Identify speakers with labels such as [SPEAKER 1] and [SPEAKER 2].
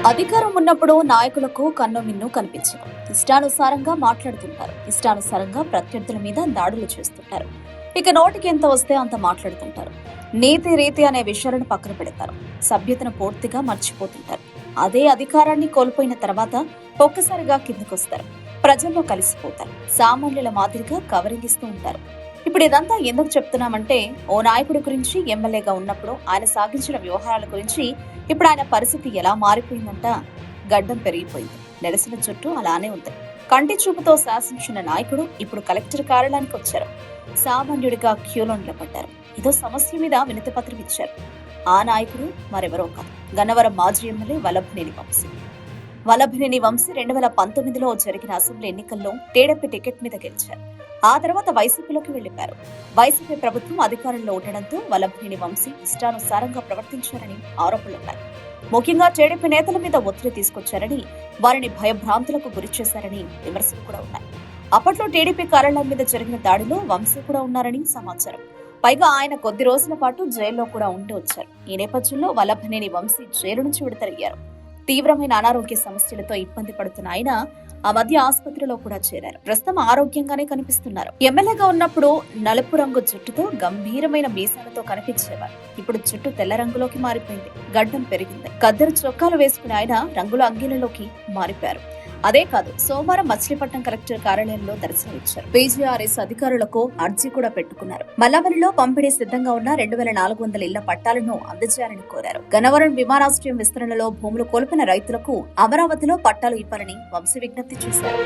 [SPEAKER 1] అధికారం ఉన్నప్పుడు నాయకులకు కన్ను మిన్ను కనిపించదు. ఇష్టానుసారంగా మాట్లాడుతుంటారు, ఇష్టానుసారంగా ప్రత్యర్థుల మీద దాడులు చేస్తుంటారు. ఇక నోటికి ఎంత వస్తే అంత మాట్లాడుతుంటారు. నీతి రీతి అనే విషయాలను పక్కన పెడతారు. సభ్యతను పూర్తిగా మర్చిపోతుంటారు. అదే అధికారాన్ని కోల్పోయిన తర్వాత ఒక్కసారిగా కిందకొస్తారు. ప్రజల్లో కలిసిపోతారు. సామాన్యుల మాదిరిగా కవరింగిస్తూ ఉంటారు. ఇప్పుడు ఇదంతా ఎందుకు చెప్తున్నామంటే, ఓ నాయకుడి గురించి, ఎమ్మెల్యేగా ఉన్నప్పుడు ఆయన సాగించిన వ్యవహారాల గురించి ఇప్పుడు ఆయన పరిస్థితి ఎలా మారిపోయిందంట. గడ్డం పెరిగిపోయింది, నెలసిన చుట్టూ అలానే ఉంది. కంటి చూపుతో శాసించిన నాయకుడు ఇప్పుడు కలెక్టర్ కార్యాలయానికి వచ్చారు. సామాన్యుడిగా క్యూలో నిలబడ్డారు. ఏదో సమస్య మీద వినతి పత్రం ఇచ్చారు. ఆ నాయకుడు మరెవరో కాదు, గన్నవరం మాజీ ఎమ్మెల్యే వల్లభనేని వంశీ. వల్లభనేని వంశీ 2019లో జరిగిన అసెంబ్లీ ఎన్నికల్లో టీడీపీ టికెట్ మీద గెలిచారు. ఆ తర్వాత వైసీపీలోకి వెళ్లిపారు. వైసీపీ ప్రభుత్వం అధికారంలో ఉండడంతో వల్లభనేని వంశీ ఇష్టానుసారంగా ప్రవర్తించారని ఆరోపణలున్నాయి. ముఖ్యంగా టీడీపీ నేతల మీద ఒత్తిడి తీసుకొచ్చారని, వారిని భయభ్రాంతులకు గురి చేశారని విమర్శలు కూడా ఉన్నాయి. అప్పట్లో టీడీపీ కార్యాలయం మీద జరిగిన దాడిలో వంశీ కూడా ఉన్నారని సమాచారం. పైగా ఆయన కొద్ది రోజుల పాటు జైల్లో కూడా ఉండి వచ్చారు. ఈ నేపథ్యంలో వల్లభనేని వంశీ జైలు నుంచి విడుదలయ్యారు. తీవ్రమైన అనారోగ్య సమస్యలతో ఇబ్బంది పడుతున్న ఆయన ఆ మధ్య ఆసుపత్రిలో కూడా చేరారు. ప్రస్తుతం ఆరోగ్యంగానే కనిపిస్తున్నారు. ఎమ్మెల్యేగా ఉన్నప్పుడు నలుపు రంగు జుట్టుతో గంభీరమైన మీసాలతో కనిపించేవారు. ఇప్పుడు జుట్టు తెల్ల రంగులోకి మారిపోయింది. గడ్డం పెరిగింది. ఖద్దరు చొక్కాలు వేసుకుని ఆయన రంగుల అంగీలలోకి మారిపోయారు. అదే కాదు, సోమవారం మచిలీపట్నం కలెక్టర్ కార్యాలయంలో దర్శనమిచ్చారు. పీజీఆర్ఎస్ అధికారులకు అర్జీ కూడా పెట్టుకున్నారు. మల్లావరిలో పంపిణీ సిద్ధంగా ఉన్న 2400 ఇళ్ల పట్టాలను అందజేయాలని కోరారు. గన్నవరం విమానాశ్రయం విస్తరణలో భూములు కోల్పోయిన రైతులకు అమరావతిలో పట్టాలు ఇవ్వాలని వంశీ విజ్ఞప్తి చేశారు.